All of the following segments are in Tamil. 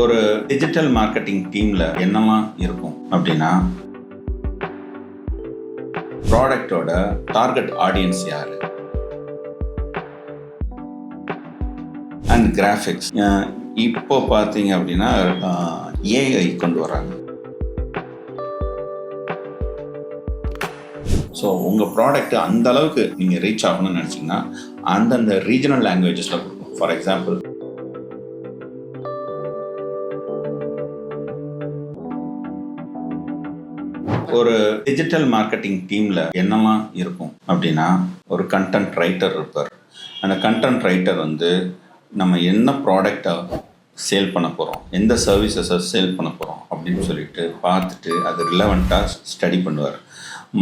ஒரு டிஜிட்டல் மார்க்கெட்டிங் டீம்ல என்னெல்லாம் இருக்கும் அப்படின்னா, ப்ராடக்டோட டார்கெட் ஆடியன்ஸ் யாரு, அண்ட் கிராஃபிக்ஸ். இப்போ பார்த்தீங்க அப்படின்னா ஏஐ கொண்டு வராங்க. ஸோ உங்கள் ப்ராடக்ட் அந்த அளவுக்கு நீங்கள் ரீச் ஆகணும்னு நினச்சிங்கன்னா அந்தந்த ரீஜனல் லாங்குவேஜஸில் கொடுக்கும். ஃபார் எக்ஸாம்பிள், ஒரு டிஜிட்டல் மார்க்கெட்டிங் டீமில் என்னெல்லாம் இருக்கும் அப்படின்னா, ஒரு கண்டென்ட் ரைட்டர் இருப்பார். அந்த கண்டென்ட் ரைட்டர் நம்ம என்ன ப்ராடக்டை சேல் பண்ண போகிறோம், எந்த சர்வீசஸை சேல் பண்ண போகிறோம் அப்படின்னு சொல்லிட்டு பார்த்துட்டு அது ரிலவெண்ட்டாக ஸ்டடி பண்ணுவார்.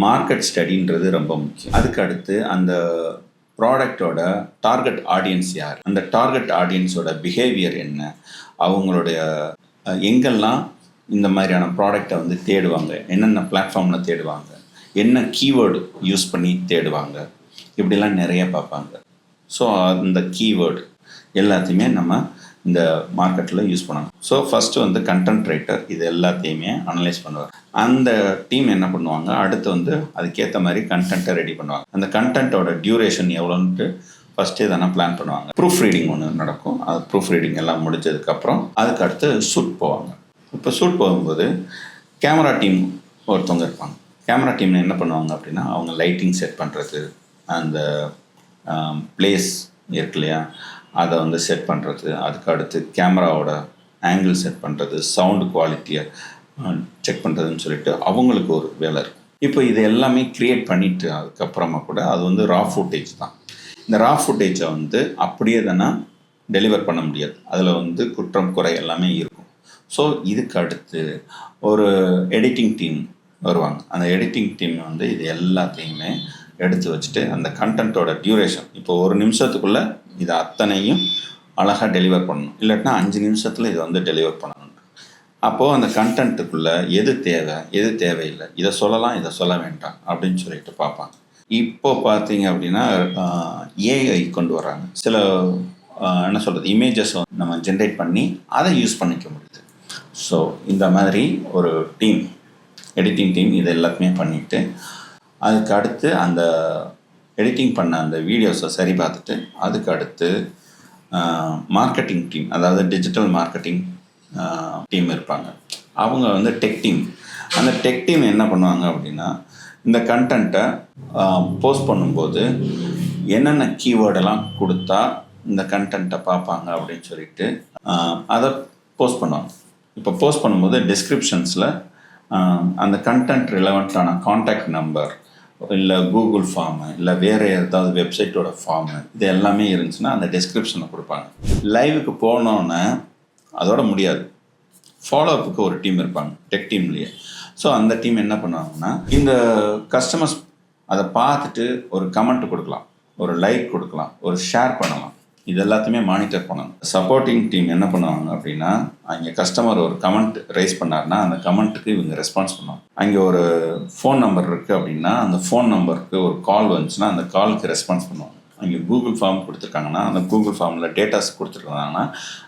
மார்க்கெட் ஸ்டடின்றது ரொம்ப முக்கியம். அதுக்கு அடுத்து அந்த ப்ராடக்டோட டார்கெட் ஆடியன்ஸ் யார், அந்த டார்கெட் ஆடியன்ஸோட பிஹேவியர் என்ன, அவங்களுடைய எங்கெல்லாம் இந்த மாதிரியான ப்ராடக்டை தேடுவாங்க, என்னென்ன பிளாட்ஃபார்மில் தேடுவாங்க, என்ன கீவேர்டு யூஸ் பண்ணி தேடுவாங்க, இப்படிலாம் நிறைய பார்ப்பாங்க. ஸோ அந்த கீவேர்டு எல்லாத்தையுமே நம்ம இந்த மார்க்கெட்டில் யூஸ் பண்ணணும். ஸோ ஃபஸ்ட்டு கண்டென்ட் ரைட்டர் இது எல்லாத்தையுமே அனலைஸ் பண்ணுவார். அந்த டீம் என்ன பண்ணுவாங்க, அடுத்து அதுக்கேற்ற மாதிரி கண்டென்ட்டை ரெடி பண்ணுவாங்க. அந்த கண்டென்ட்டோட டியூரேஷன் எவ்வளோன்ட்டு ஃபஸ்ட்டே தானே பிளான் பண்ணுவாங்க. ப்ரூஃப் ரீடிங் ஒன்று நடக்கும். அது ப்ரூஃப் ரீடிங் எல்லாம் முடிஞ்சதுக்கப்புறம் அதுக்கு அடுத்து ஷூட் போவாங்க. இப்போ ஷூட் போகும்போது கேமரா டீம் ஒருத்தவங்க இருப்பாங்க. கேமரா டீமில் என்ன பண்ணுவாங்க அப்படின்னா, அவங்க லைட்டிங் செட் பண்ணுறது, அந்த பிளேஸ் இருக்கு இல்லையா, அதை செட் பண்ணுறது, அதுக்கு அடுத்து கேமராவோட ஆங்கிள் செட் பண்ணுறது, சவுண்டு குவாலிட்டியை செக் பண்ணுறதுன்னு சொல்லிட்டு அவங்களுக்கு ஒரு வேலை இருக்கும். இப்போ இது எல்லாமே க்ரியேட் பண்ணிவிட்டு அதுக்கப்புறமா கூட அது ரா ஃபுட்டேஜ் தான். இந்த ரா ஃபுட்டேஜை அப்படியே தானே டெலிவர் பண்ண முடியாது. அதில் குற்றம் குறை எல்லாமே இருக்கும். ஸோ இதுக்கு அடுத்து ஒரு எடிட்டிங் டீம் வருவாங்க. அந்த எடிட்டிங் டீம் இது எல்லாத்தையுமே எடுத்து வச்சுட்டு அந்த கண்டென்ட்டோட டியூரேஷன், இப்போ 1 நிமிஷத்துக்குள்ளே இதை அத்தனையும் அழகாக டெலிவர் பண்ணணும், இல்லாட்டினா 5 நிமிஷத்தில் இதை டெலிவர் பண்ணணும். அப்போது அந்த கண்டென்ட்டுக்குள்ளே எது தேவை, எது தேவையில்லை, இதை சொல்லலாம், இதை சொல்ல வேண்டாம் அப்படின்னு சொல்லிட்டு பார்ப்பாங்க. இப்போ பார்த்தீங்க அப்படின்னா ஏஐ கொண்டு வராங்க. சில என்ன சொல்கிறது, இமேஜஸ் நம்ம ஜென்ரேட் பண்ணி அதை யூஸ் பண்ணிக்க முடியுது. ஸோ இந்த மாதிரி ஒரு டீம், எடிட்டிங் டீம் இது எல்லாத்தையுமே பண்ணிவிட்டு அதுக்கு அடுத்து அந்த எடிட்டிங் பண்ண அந்த வீடியோஸை சரி பார்த்துட்டு அதுக்கு அடுத்து மார்க்கெட்டிங் டீம், அதாவது டிஜிட்டல் மார்க்கெட்டிங் டீம் இருப்பாங்க. அவங்க டெக் டீம். அந்த டெக் டீம் என்ன பண்ணுவாங்க அப்படின்னா, இந்த கண்டென்ட்டை போஸ்ட் பண்ணும்போது என்னென்ன கீவேர்டெல்லாம் கொடுத்தா இந்த கண்டென்ட்டை பார்ப்பாங்க அப்படின்னு சொல்லிட்டு அதை போஸ்ட் பண்ணுவாங்க. இப்போ போஸ்ட் பண்ணும்போது டிஸ்கிரிப்ஷன்ஸில் அந்த கண்டென்ட் ரிலவெண்ட்டான காண்டாக்ட் நம்பர், இல்லை கூகுள் ஃபார்மு, இல்லை வேறு ஏதாவது வெப்சைட்டோட ஃபார்மு, இது எல்லாமே இருந்துச்சுன்னா அந்த டிஸ்கிரிப்ஷனை கொடுப்பாங்க. லைவுக்கு போனோன்னே அதோட முடியாது. ஃபாலோஅப்புக்கு ஒரு டீம் இருப்பாங்க டெக் டீம்லேயே. ஸோ அந்த டீம் என்ன பண்ணுவாங்கன்னா, இந்த கஸ்டமர்ஸ் அதை பார்த்துட்டு ஒரு கமெண்ட் கொடுக்கலாம், ஒரு லைக் கொடுக்கலாம், ஒரு ஷேர் பண்ணலாம், இது எல்லாத்தையுமே மானிட்டர் பண்ணணும். சப்போர்ட்டிங் டீம் என்ன பண்ணுவாங்க அப்படின்னா, அங்கே கஸ்டமர் ஒரு கமெண்ட் ரைஸ் பண்ணார்னா அந்த கமெண்ட்டுக்கு இவங்க ரெஸ்பான்ஸ் பண்ணுவாங்க. அங்கே ஒரு ஃபோன் நம்பர் இருக்குது அப்படின்னா அந்த ஃபோன் நம்பருக்கு ஒரு கால் வந்துச்சுன்னா அந்த காலுக்கு ரெஸ்பான்ஸ் பண்ணுவாங்க. அங்கே கூகுள் ஃபார்ம் கொடுத்துருக்காங்கன்னா அந்த கூகுள் ஃபார்மில் டேட்டாஸ் கொடுத்துருக்காங்கன்னா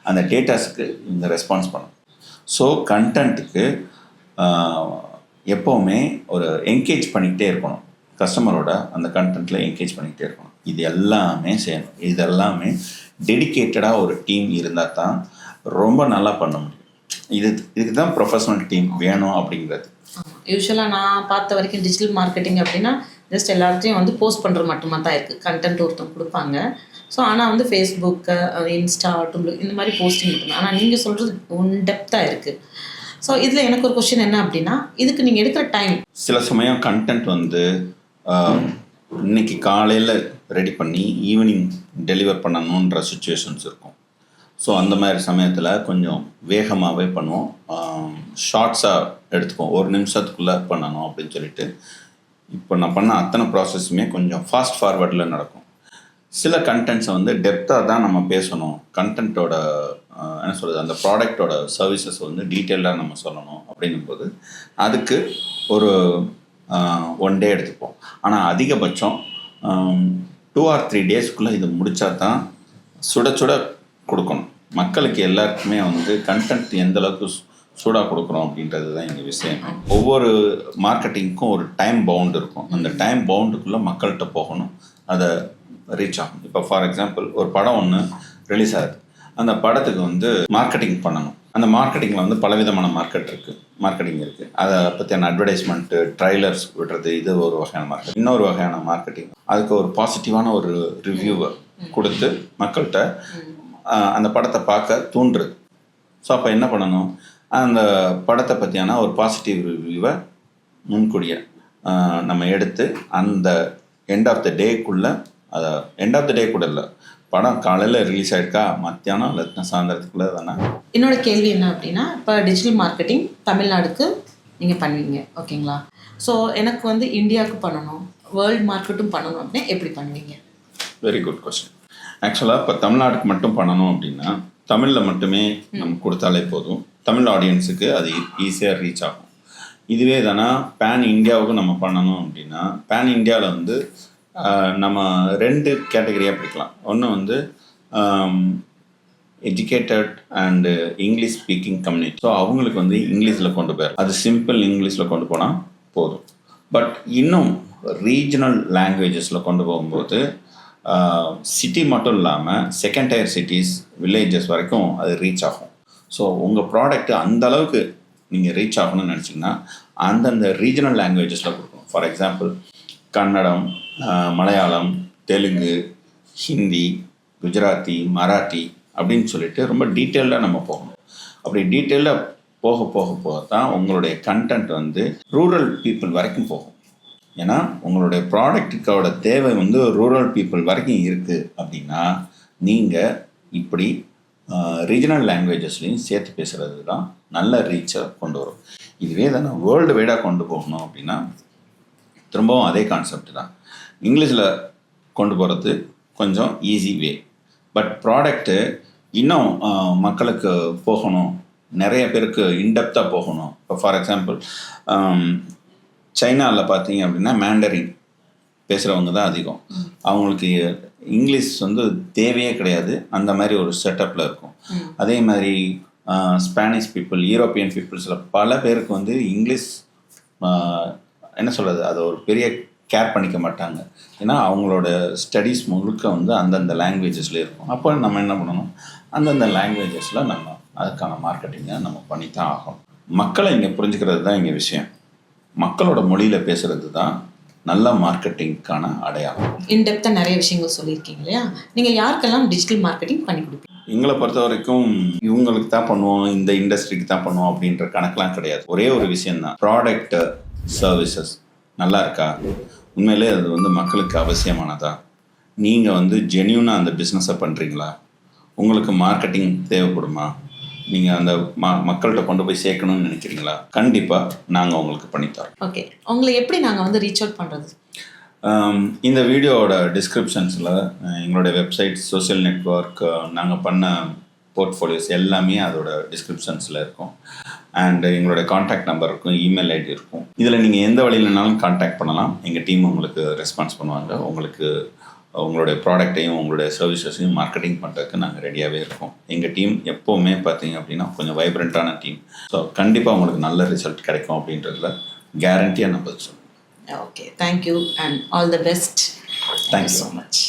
அந்த டேட்டாஸுக்கு இவங்க ரெஸ்பான்ஸ் பண்ணணும். ஸோ கண்டென்ட்டுக்கு எப்போவுமே ஒரு என்கேஜ் பண்ணிக்கிட்டே இருக்கணும். கஸ்டமரோட அந்த கண்டென்ட்டில் என்கேஜ் பண்ணிக்கிட்டே இருக்கணும். இது எல்லாமே செய்யணும். இது எல்லாமே டெடிக்கேட்டடாக ஒரு டீம் இருந்தால் தான் ரொம்ப நல்லா பண்ண முடியும். இதுக்கு தான் ப்ரொஃபஷனல் டீம் வேணும் அப்படிங்கிறது. யூஸ்வலாக நான் பார்த்த வரைக்கும் டிஜிட்டல் மார்க்கெட்டிங் அப்படின்னா ஜஸ்ட் எல்லாத்தையும் போஸ்ட் பண்ணுறது மட்டுமா தான் இருக்குது. கண்டென்ட் ஒருத்தவங்க கொடுப்பாங்க. ஸோ ஆனால் ஃபேஸ்புக்கு, இன்ஸ்டா, ட்விட்டர் இந்த மாதிரி போஸ்டிங் மட்டும்தான். ஆனால் நீங்கள் சொல்கிறது டெப்த்தாக இருக்குது. ஸோ இதில் எனக்கு ஒரு கொஸ்டின் என்ன அப்படின்னா, இதுக்கு நீங்கள் எடுக்கிற டைம், சில சமயம் கண்டென்ட் இன்னைக்கு காலையில் ரெடி பண்ணி ஈவினிங் டெலிவர் பண்ணணுன்ற சுச்சுவேஷன்ஸ் இருக்கும். ஸோ அந்த மாதிரி சமயத்தில் கொஞ்சம் வேகமாகவே பண்ணுவோம். ஷார்ட்ஸாக எடுத்துக்குவோம், 1 நிமிஷத்துக்குள்ளே பண்ணணும் அப்படின்னு சொல்லிட்டு. இப்போ நான் பண்ண அத்தனை ப்ராசஸுமே கொஞ்சம் ஃபாஸ்ட் ஃபார்வர்டில் நடக்கும். சில கண்டென்ட்ஸை டெப்த்தாக தான் நம்ம பேசணும். கண்டென்ட்டோட என்ன சொல்கிறது, அந்த ப்ராடக்டோட சர்வீசஸ் டீட்டெயிலாக நம்ம சொல்லணும் அப்படிங்கும்போது அதுக்கு ஒரு 1 டே எடுத்துப்போம். ஆனால் அதிகபட்சம் 2 or 3 டேஸ்க்குள்ளே இது முடித்தா தான் சுட சுட கொடுக்கணும். மக்களுக்கு எல்லாருக்குமே வந்து கண்டென்ட் எந்த அளவுக்கு சூடாக கொடுக்குறோம் அப்படின்றது தான் இங்கே விஷயம். ஒவ்வொரு மார்க்கெட்டிங்க்கும் ஒரு டைம் பவுண்ட் இருக்கும். அந்த டைம் பவுண்டுக்குள்ளே மக்கள்கிட்ட போகணும், அதை ரீச் ஆகும். இப்போ ஃபார் எக்ஸாம்பிள் ஒரு படம் ஒன்று ரிலீஸ் ஆகுது, அந்த படத்துக்கு வந்து மார்க்கெட்டிங் பண்ணணும். அந்த மார்க்கெட்டிங்கில் வந்து பலவிதமான மார்க்கெட்டிங் இருக்குது. அதை பற்றியான அட்வர்டைஸ்மெண்ட்டு, ட்ரைலர்ஸ் விடுறது, இது ஒரு வகையான மார்க்கெட்டிங். இன்னொரு வகையான மார்க்கெட்டிங், அதுக்கு ஒரு பாசிட்டிவான ஒரு ரிவ்யூவை கொடுத்து மக்கள்கிட்ட அந்த படத்தை பார்க்க தூண்டுறது. ஸோ அப்போ என்ன பண்ணணும், அந்த படத்தை பற்றியான ஒரு பாசிட்டிவ் ரிவ்யூவை முன்கூடிய நம்ம எடுத்து அந்த எண்ட் ஆஃப் த டேக்குள்ளே, அதை எண்ட் ஆஃப் த டே கூட இல்லை, படம் காலையில் ரிலீஸ் ஆகிருக்கா மத்தியானம் இல்லை சாயந்தரத்துக்குள்ளே தானே. என்னோட கேள்வி என்ன அப்படின்னா, இப்போ டிஜிட்டல் மார்க்கெட்டிங் தமிழ்நாடுக்கு நீங்கள் பண்ணுவீங்க, ஓகேங்களா? ஸோ எனக்கு வந்து இந்தியாவுக்கு பண்ணணும், வேர்ல்டு மார்க்கெட்டும் பண்ணணும் அப்படின்னா எப்படி பண்ணுவீங்க? Very good question. ஆக்சுவலாக இப்போ தமிழ்நாட்டுக்கு மட்டும் பண்ணணும் அப்படின்னா தமிழில் மட்டுமே நம்ம கொடுத்தாலே போதும், தமிழ் ஆடியன்ஸுக்கு அது ஈஸியாக ரீச் ஆகும். இதுவே தானே பேன் இந்தியாவுக்கு நம்ம பண்ணணும் அப்படின்னா, பேன் இந்தியாவில் வந்து நம்ம 2 கேட்டகரியாக பிரிக்கலாம். ஒன்று வந்து educated and English speaking community. So அவங்களுக்கு வந்து இங்கிலீஷில் கொண்டு போயிடும், அது சிம்பிள் இங்கிலீஷில் கொண்டு போனால் போதும். பட் இன்னும் ரீஜனல் லாங்குவேஜஸில் கொண்டு போகும்போது சிட்டி மட்டும் இல்லாமல் செகண்ட் டயர் சிட்டிஸ், வில்லேஜஸ் வரைக்கும் அது ரீச் ஆகும். ஸோ உங்கள் ப்ராடக்ட் அந்த அளவுக்கு நீங்கள் ரீச் ஆகணும்னு நினச்சிங்கன்னா அந்தந்த ரீஜனல் லாங்குவேஜஸில் கொடுக்கணும். ஃபார் எக்ஸாம்பிள் கன்னடம், மலையாளம், தெலுங்கு, ஹிந்தி, குஜராத்தி, மராட்டி அப்படின்னு சொல்லிட்டு ரொம்ப டீட்டெயில்டாக நம்ம போகணும். அப்படி டீட்டெயிலாக போக போக போக தான் உங்களுடைய கண்டென்ட் வந்து ரூரல் பீப்புள் வரைக்கும் போகும். ஏன்னா உங்களுடைய ப்ராடக்ட்டுக்கோட தேவை வந்து ரூரல் பீப்புள் வரைக்கும் இருக்குது அப்படின்னா நீங்கள் இப்படி ரீஜனல் லாங்குவேஜஸ்லையும் சேர்த்து பேசுகிறது தான் நல்ல ரீச்சை கொண்டு வரும். இதுவே தானே வேர்ல்டு வைடாக கொண்டு போகணும் அப்படின்னா திரும்பவும் அதே கான்செப்ட் தான். இங்கிலீஷில் கொண்டு போகிறது கொஞ்சம் ஈஸி வே, பட் ப்ராடக்ட்டு இன்னும் மக்களுக்கு போகணும், நிறைய பேருக்கு இன்டெப்த்தாக போகணும். இப்போ ஃபார் எக்ஸாம்பிள் சைனாவில் பார்த்தீங்க அப்படின்னா மேண்டரின் பேசுகிறவங்க தான் அதிகம், அவங்களுக்கு இங்கிலீஷ் வந்து தேவையே கிடையாது, அந்த மாதிரி ஒரு செட்டப்பில் இருக்கும். அதே மாதிரி ஸ்பானிஷ் பீப்புள், யூரோப்பியன் பீப்புள்ஸில் பல பேருக்கு வந்து இங்கிலீஷ் என்ன சொல்கிறது, அதை ஒரு பெரிய கேர் பண்ணிக்க மாட்டாங்க. ஏன்னா அவங்களோட ஸ்டடீஸ் முழுக்க வந்து அந்தந்த லாங்குவேஜஸில் இருக்கும். அப்போ நம்ம என்ன பண்ணணும், அந்தந்த லாங்குவேஜஸில் நம்ம அதுக்கான மார்க்கெட்டிங்கை நம்ம பண்ணித்தான் ஆகணும். மக்களை இங்கே புரிஞ்சுக்கிறது தான் இங்கே விஷயம். மக்களோட மொழியில் பேசுகிறது தான் நல்ல மார்க்கெட்டிங்க்கான அடையாளம். இன்டெப்த்தாக நிறைய விஷயங்கள் சொல்லியிருக்கீங்க இல்லையா? நீங்கள் யாருக்கெல்லாம் டிஜிட்டல் மார்க்கெட்டிங் பண்ணி கொடுப்பீங்க? எங்களை பொறுத்த வரைக்கும் இவங்களுக்கு தான் பண்ணுவோம், இந்த இண்டஸ்ட்ரிக்கு தான் பண்ணுவோம் அப்படின்ற கணக்கெலாம் கிடையாது. ஒரே ஒரு விஷயந்தான், ப்ராடக்ட் சர்வீசஸ் நல்லா இருக்கா, உண்மையிலே அது வந்து மக்களுக்கு அவசியமானதா, நீங்கள் வந்து ஜென்யூனாக அந்த பிஸ்னஸை பண்ணுறீங்களா, உங்களுக்கு மார்க்கெட்டிங் தேவைப்படுமா, நீங்கள் அந்த மக்கள்கிட்ட கொண்டு போய் சேர்க்கணும்னு நினைக்கிறீங்களா, கண்டிப்பாக நாங்கள் உங்களுக்கு பண்ணித்தரோம். ஓகே, உங்களை எப்படி நாங்கள் வந்து ரீச் அவுட் பண்ணுறது? இந்த வீடியோவோட டிஸ்கிரிப்ஷன்ஸில் எங்களுடைய வெப்சைட், சோஷியல் நெட்வொர்க், நாங்கள் பண்ண போர்ட்ஃபோலியோஸ் எல்லாமே அதோட டிஸ்கிரிப்ஷன்ஸில் இருக்கும். அண்டு எங்களுடைய காண்டாக்ட் நம்பர் இருக்கும், இமெயில் ஐடி இருக்கும். இதில் நீங்கள் எந்த வழியிலனாலும் காண்டாக்ட் பண்ணலாம், எங்கள் டீம் உங்களுக்கு ரெஸ்பான்ஸ் பண்ணுவாங்க. உங்களுக்கு உங்களுடைய ப்ராடக்டையும் உங்களுடைய சர்வீசஸையும் மார்க்கெட்டிங் பண்ணுறதுக்கு நாங்கள் ரெடியாகவே இருக்கோம். எங்கள் டீம் எப்போவுமே பார்த்தீங்க அப்படின்னா கொஞ்சம் வைப்ரண்ட்டான டீம். ஸோ கண்டிப்பாக உங்களுக்கு நல்ல ரிசல்ட் கிடைக்கும் அப்படின்றதுல கேரண்டியாக நான் பதில் சொல்லுவேன். Okay, thank you and all the best. Thank you so much.